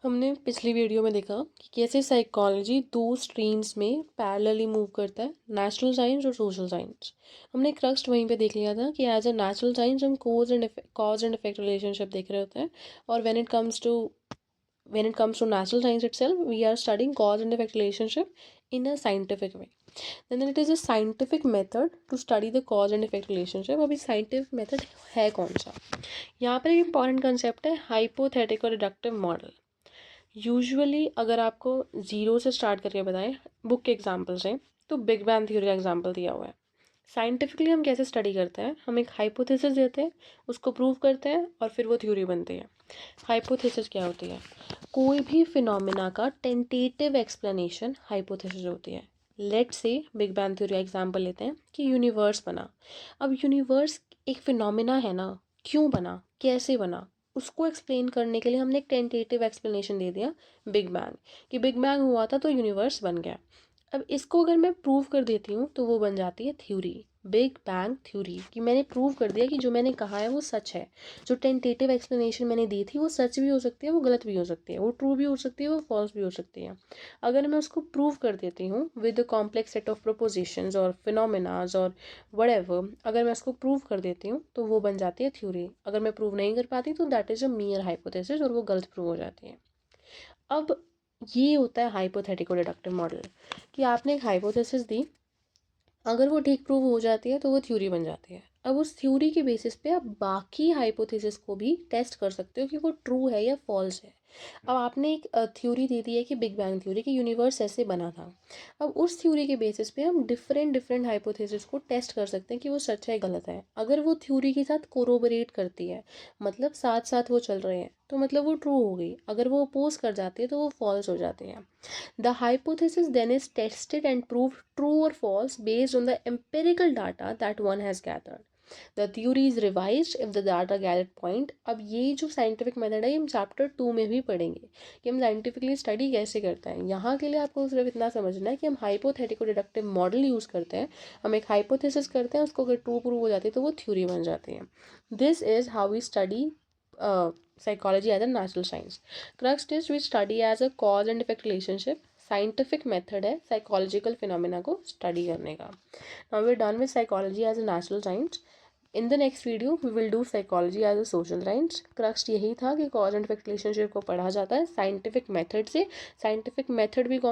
हमने पिछली वीडियो में देखा कि कैसे साइकोलॉजी दो स्ट्रीम्स में पैरेलली मूव करता है, नेचुरल साइंस और सोशल साइंस। हमने क्रक्स वहीं पे देख लिया था कि एज अ नेचुरल साइंस हम कॉज एंड इफेक्ट रिलेशनशिप देख रहे होते हैं, और when it comes to natural science itself, we are studying cause and effect relationship in a scientific way. Then it is a scientific method to study the cause and effect relationship. अभी scientific method है कौन सा? यहाँ पर एक important concept है hypothetical reductive model. Usually अगर आपको ज़ीरो से स्टार्ट करके बताएं बुक के एग्जाम्पल से, तो बिग बैंग थ्योरी का एग्जाम्पल दिया हुआ है। साइंटिफिकली हम कैसे स्टडी करते हैं, हम एक हाइपोथेसिस देते हैं, उसको प्रूव करते हैं और फिर वो थ्योरी बनती है। हाइपोथेसिस क्या होती है? कोई भी फिनोमिना का टेंटेटिव एक्सप्लेनेशन हाइपोथेसिस होती है। Let's say big bang theory का एग्जाम्पल लेते हैं कि यूनिवर्स बना। अब यूनिवर्स एक फिनोमिना है ना, क्यों बना, कैसे बना, उसको एक्सप्लेन करने के लिए हमने एक टेंटेटिव एक्सप्लेनेशन दे दिया बिग बैंग, कि बिग बैंग हुआ था तो यूनिवर्स बन गया। अब इसको अगर मैं प्रूव कर देती हूँ तो वो बन जाती है थ्योरी, बिग बैंग थ्योरी, कि मैंने प्रूव कर दिया कि जो मैंने कहा है वो सच है। जो टेंटेटिव एक्सप्लेनेशन मैंने दी थी वो सच भी हो सकती है, वो गलत भी हो सकती है, वो ट्रू भी हो सकती है, वो फॉल्स भी हो सकती है। अगर मैं उसको प्रूव कर देती हूँ with a complex set of propositions और फिनोमिनाज और व्हाटएवर, अगर मैं उसको प्रूव कर देती हूँ तो वो बन जाती है थ्योरी। अगर मैं प्रूव नहीं कर पाती तो दैट इज़ अ मियर हाइपोथेसिस और वो गलत प्रूव हो जाती है। अब ये होता है हाइपोथेटिकल डिडक्टिव मॉडल, कि आपने एक हाइपोथेसिस दी, अगर वो ठीक प्रूव हो जाती है तो वो थ्योरी बन जाती है। अब उस थ्योरी के बेसिस पे आप बाकी हाइपोथेसिस को भी टेस्ट कर सकते हो कि वो ट्रू है या फॉल्स है। अब आपने एक थ्योरी दे दी है कि बिग बैंग थ्योरी, कि यूनिवर्स ऐसे बना था। अब उस थ्योरी के बेसिस पे हम डिफरेंट डिफरेंट हाइपोथेसिस को टेस्ट कर सकते हैं कि वो सच है गलत है। अगर वो थ्योरी के साथ कोरोबरेट करती है, मतलब साथ साथ वो चल रहे हैं, तो मतलब वो ट्रू हो गई। अगर वो अपोज कर जाती है तो वो फॉल्स हो जाती है। The hypothesis then is tested and proved true or false based on the empirical data that one has gathered. The theory is revised if the data gathered point. अब ये जो साइंटिफिक मेथड है हम chapter 2 में भी पढ़ेंगे कि हम साइंटिफिकली स्टडी कैसे करते हैं। यहाँ के लिए आपको सिर्फ इतना समझना है कि हम हाइपोथेटिकल डिडक्टिव मॉडल यूज़ करते हैं। हम एक हाइपोथेसिस करते हैं, उसको अगर ट्रू प्रूव हो जाती है तो वो थ्योरी बन जाती है। This is how we study psychology as a natural science. Crux test we study as a cause and effect relationship. Scientific method है साइकोलॉजिकल फिनोमिना को स्टडी करने का। Now we are done with psychology as a natural science. In the next video we will do psychology as a social science. Crux यही था कि cause and effect relationship को पढ़ा जाता है साइंटिफिक मेथड से। साइंटिफिक मेथड भी कौन